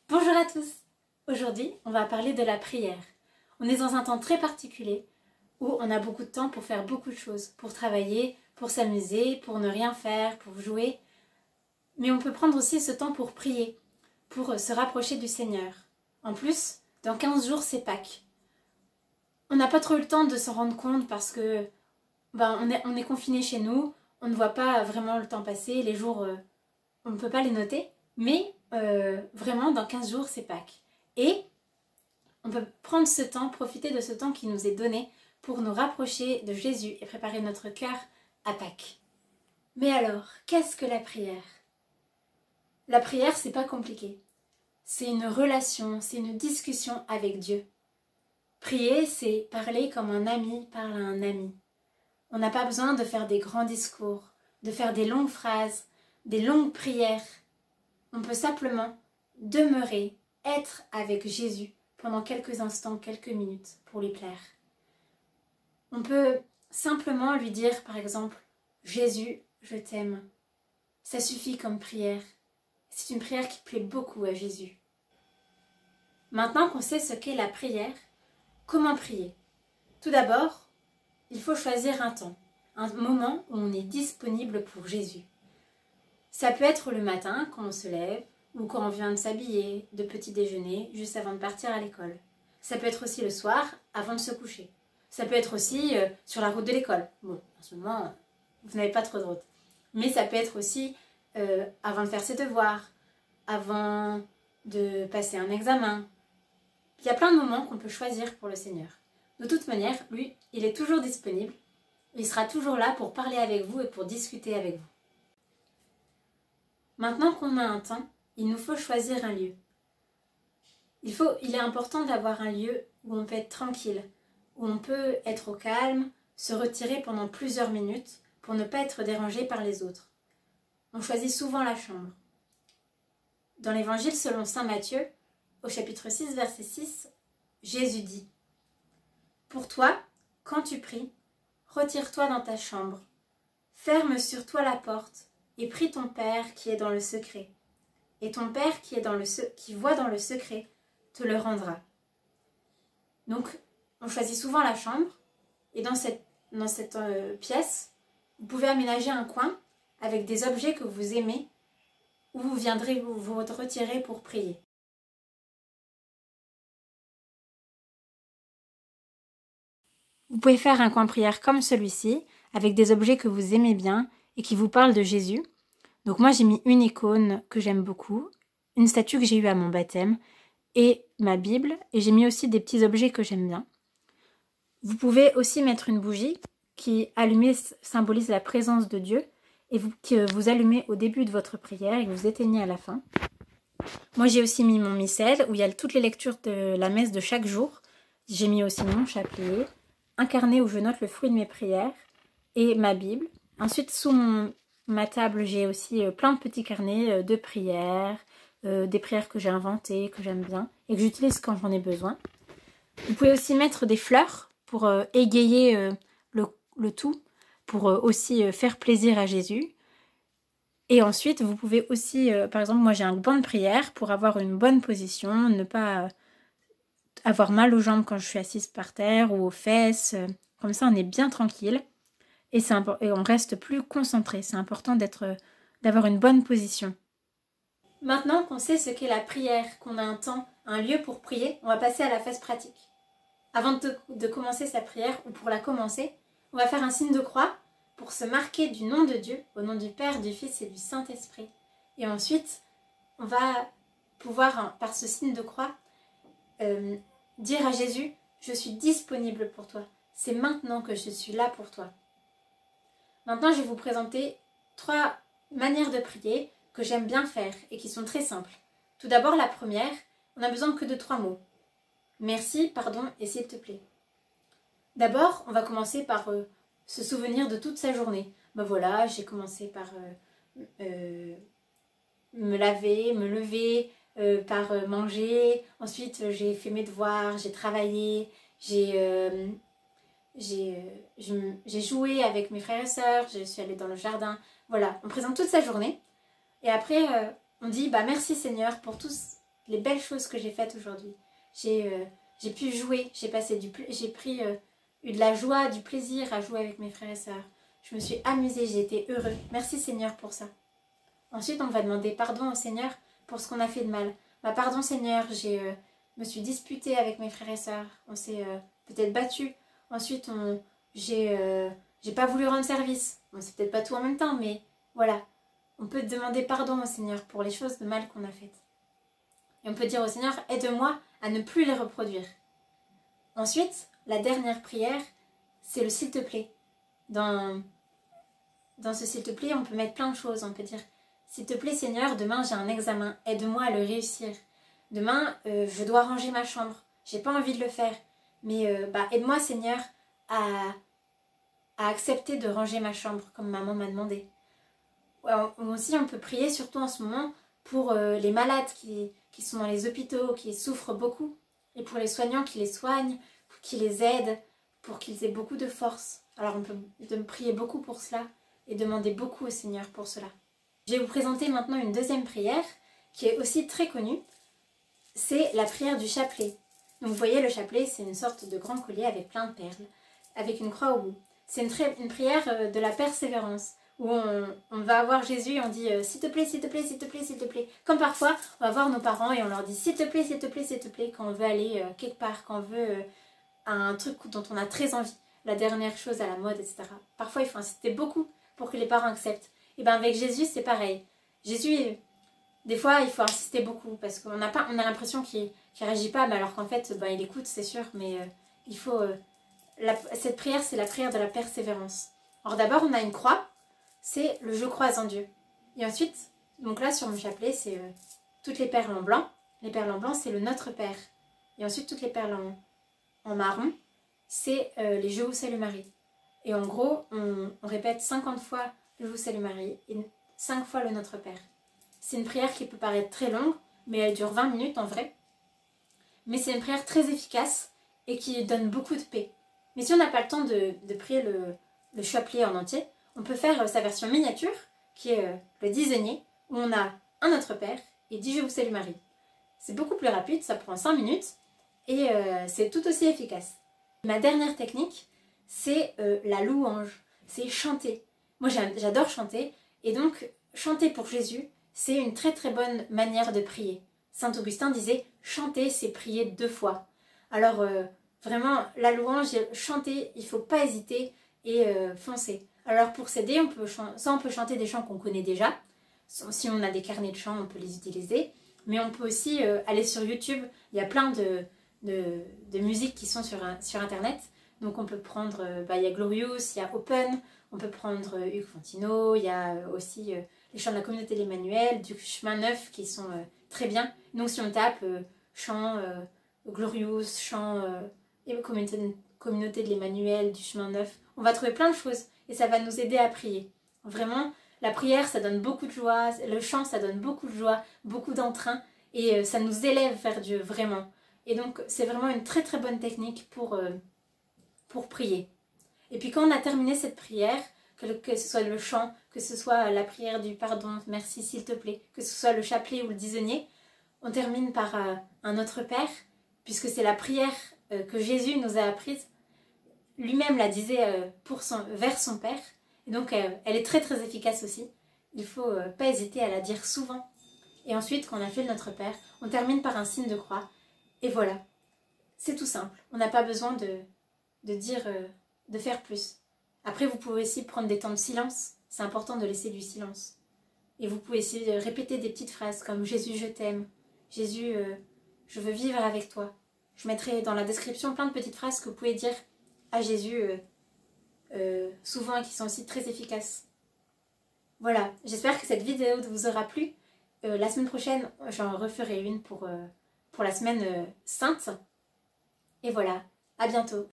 Bonjour à tous. Aujourd'hui, on va parler de la prière. On est dans un temps très particulier où on a beaucoup de temps pour faire beaucoup de choses, pour travailler, pour s'amuser, pour ne rien faire, pour jouer. Mais on peut prendre aussi ce temps pour prier, pour se rapprocher du Seigneur. En plus, dans 15 jours, c'est Pâques. On n'a pas trop eu le temps de s'en rendre compte parce que on est confinés chez nous, on ne voit pas vraiment le temps passer, les jours, on ne peut pas les noter. Mais vraiment, dans 15 jours, c'est Pâques. Et on peut prendre ce temps, profiter de ce temps qui nous est donné pour nous rapprocher de Jésus et préparer notre cœur à Pâques. Mais alors, qu'est-ce que la prière? La prière, c'est pas compliqué. C'est une relation, c'est une discussion avec Dieu. Prier, c'est parler comme un ami parle à un ami. On n'a pas besoin de faire des grands discours, de faire des longues phrases, des longues prières. On peut simplement demeurer, être avec Jésus pendant quelques instants, quelques minutes pour lui plaire. On peut simplement lui dire par exemple « Jésus, je t'aime ». Ça suffit comme prière. C'est une prière qui plaît beaucoup à Jésus. Maintenant qu'on sait ce qu'est la prière, comment prier? Tout d'abord, il faut choisir un temps, un moment où on est disponible pour Jésus. Ça peut être le matin quand on se lève ou quand on vient de s'habiller, de petit déjeuner, juste avant de partir à l'école. Ça peut être aussi le soir avant de se coucher. Ça peut être aussi sur la route de l'école. Bon, en ce moment, vous n'avez pas trop de route. Mais ça peut être aussi avant de faire ses devoirs, avant de passer un examen. Il y a plein de moments qu'on peut choisir pour le Seigneur. De toute manière, lui, il est toujours disponible. Il sera toujours là pour parler avec vous et pour discuter avec vous. Maintenant qu'on a un temps, il nous faut choisir un lieu. Il est important d'avoir un lieu où on peut être tranquille, où on peut être au calme, se retirer pendant plusieurs minutes pour ne pas être dérangé par les autres. On choisit souvent la chambre. Dans l'évangile selon saint Matthieu, au chapitre 6, verset 6, Jésus dit « Pour toi, quand tu pries, retire-toi dans ta chambre, ferme sur toi la porte et prie ton Père qui est dans le secret. Et ton Père qui voit dans le secret te le rendra. » Donc, on choisit souvent la chambre et dans cette pièce, vous pouvez aménager un coin avec des objets que vous aimez où vous viendrez vous retirer pour prier. Vous pouvez faire un coin prière comme celui-ci, avec des objets que vous aimez bien et qui vous parlent de Jésus. Donc moi j'ai mis une icône que j'aime beaucoup, une statue que j'ai eue à mon baptême et ma Bible, et j'ai mis aussi des petits objets que j'aime bien. Vous pouvez aussi mettre une bougie qui allumée symbolise la présence de Dieu et que vous allumez au début de votre prière et que vous éteignez à la fin. Moi j'ai aussi mis mon missel où il y a toutes les lectures de la messe de chaque jour. J'ai mis aussi mon chapelet, un carnet où je note le fruit de mes prières et ma Bible. Ensuite, sous ma table, j'ai aussi plein de petits carnets de prières, des prières que j'ai inventées, que j'aime bien et que j'utilise quand j'en ai besoin. Vous pouvez aussi mettre des fleurs pour égayer le tout, pour aussi faire plaisir à Jésus. Et ensuite, vous pouvez aussi, par exemple, moi j'ai un banc de prière pour avoir une bonne position, ne pas avoir mal aux jambes quand je suis assise par terre ou aux fesses. Comme ça, on est bien tranquille et on reste plus concentré. C'est important d'avoir une bonne position. Maintenant qu'on sait ce qu'est la prière, qu'on a un temps, un lieu pour prier, on va passer à la phase pratique. Avant de commencer sa prière, ou pour la commencer, on va faire un signe de croix pour se marquer du nom de Dieu, au nom du Père, du Fils et du Saint-Esprit. Et ensuite, on va pouvoir, par ce signe de croix, dire à Jésus, je suis disponible pour toi. C'est maintenant que je suis là pour toi. Maintenant, je vais vous présenter 3 manières de prier que j'aime bien faire et qui sont très simples. Tout d'abord, la première, on n'a besoin que de 3 mots. Merci, pardon et s'il te plaît. D'abord, on va commencer par se souvenir de toute sa journée. Ben voilà, j'ai commencé par me laver, me lever, par manger. Ensuite, j'ai fait mes devoirs, j'ai travaillé, j'ai joué avec mes frères et sœurs, je suis allée dans le jardin. Voilà, on présente toute sa journée. Et après, on dit bah, merci Seigneur pour tous les belles choses que j'ai faites aujourd'hui. J'ai pu jouer, j'ai pris eu de la joie, du plaisir à jouer avec mes frères et sœurs. Je me suis amusée, j'ai été heureux. Merci Seigneur pour ça. Ensuite, on va demander pardon au Seigneur pour ce qu'on a fait de mal. Bah, pardon Seigneur, me suis disputée avec mes frères et sœurs. On s'est peut-être battus. Ensuite, j'ai pas voulu rendre service. Bon, c'est peut-être pas tout en même temps, mais voilà. On peut demander pardon au Seigneur pour les choses de mal qu'on a faites. Et on peut dire au Seigneur, aide-moi à ne plus les reproduire. Ensuite, la dernière prière, c'est le s'il te plaît. Dans ce s'il te plaît, on peut mettre plein de choses. On peut dire, s'il te plaît Seigneur, demain j'ai un examen, aide-moi à le réussir. Demain, je dois ranger ma chambre, j'ai pas envie de le faire. Mais aide-moi Seigneur à accepter de ranger ma chambre, comme maman m'a demandé. Aussi, on peut prier, surtout en ce moment, pour les malades qui sont dans les hôpitaux, qui souffrent beaucoup, et pour les soignants qui les soignent, qui les aident, pour qu'ils aient beaucoup de force. Alors on peut prier beaucoup pour cela, et demander beaucoup au Seigneur pour cela. Je vais vous présenter maintenant une deuxième prière, qui est aussi très connue, c'est la prière du chapelet. Donc vous voyez, le chapelet, c'est une sorte de grand collier avec plein de perles, avec une croix au bout. C'est une prière de la persévérance, où on va voir Jésus et on dit s'il te plaît, s'il te plaît, s'il te plaît, s'il te plaît. Comme parfois, on va voir nos parents et on leur dit s'il te plaît, s'il te plaît, s'il te plaît, quand on veut aller quelque part, quand on veut un truc dont on a très envie, la dernière chose à la mode, etc. Parfois, il faut insister beaucoup pour que les parents acceptent. Et bien avec Jésus, c'est pareil. Jésus, des fois, il faut insister beaucoup parce qu'on a l'impression qu'il réagit pas, mais alors qu'en fait, il écoute, c'est sûr, mais il faut... cette prière, c'est la prière de la persévérance. Alors d'abord, on a une croix, c'est le je crois en Dieu. Et ensuite, donc là, sur mon chapelet, c'est toutes les perles en blanc. Les perles en blanc, c'est le Notre Père. Et ensuite, toutes les perles en marron, c'est les Je vous salue Marie. Et en gros, on répète 50 fois le Je vous salue Marie et 5 fois le Notre Père. C'est une prière qui peut paraître très longue, mais elle dure 20 minutes en vrai. Mais c'est une prière très efficace et qui donne beaucoup de paix. Mais si on n'a pas le temps de prier le chapelet en entier, on peut faire sa version miniature, qui est le dizainier, où on a un Notre Père et 10 Je vous salue Marie. C'est beaucoup plus rapide, ça prend 5 minutes et c'est tout aussi efficace. Ma dernière technique, c'est la louange, c'est chanter. Moi j'adore chanter et donc chanter pour Jésus, c'est une très très bonne manière de prier. Saint Augustin disait chanter c'est prier 2 fois. Alors vraiment la louange, chanter, il ne faut pas hésiter et foncer. Alors pour s'aider, on peut chanter des chants qu'on connaît déjà. Si on a des carnets de chants, on peut les utiliser. Mais on peut aussi aller sur YouTube. Il y a plein de musiques qui sont sur Internet. Donc on peut prendre, il y a Glorious, il y a Open, on peut prendre Hugues Fantino, il y a aussi les chants de la communauté de l'Emmanuel, du chemin neuf qui sont très bien. Donc si on tape chant Glorious, chant communauté de l'Emmanuel, du chemin neuf, on va trouver plein de choses et ça va nous aider à prier. Vraiment, la prière, ça donne beaucoup de joie, le chant, ça donne beaucoup de joie, beaucoup d'entrain et ça nous élève vers Dieu, vraiment. Et donc, c'est vraiment une très très bonne technique pour prier. Et puis quand on a terminé cette prière, que ce soit le chant, que ce soit la prière du pardon, merci s'il te plaît, que ce soit le chapelet ou le dizainier, on termine par un Notre Père, puisque c'est la prière que Jésus nous a apprise. Lui-même la disait vers son Père. Et donc elle est très très efficace aussi. Il ne faut pas hésiter à la dire souvent. Et ensuite, quand on a fait le Notre Père, on termine par un signe de croix. Et voilà. C'est tout simple. On n'a pas besoin de faire plus. Après, vous pouvez aussi prendre des temps de silence. C'est important de laisser du silence. Et vous pouvez essayer de répéter des petites phrases comme « Jésus, je t'aime »,« Jésus, je veux vivre avec toi ». Je mettrai dans la description plein de petites phrases que vous pouvez dire à Jésus souvent et qui sont aussi très efficaces. Voilà, j'espère que cette vidéo vous aura plu. La semaine prochaine, j'en referai une pour la semaine sainte. Et voilà, à bientôt.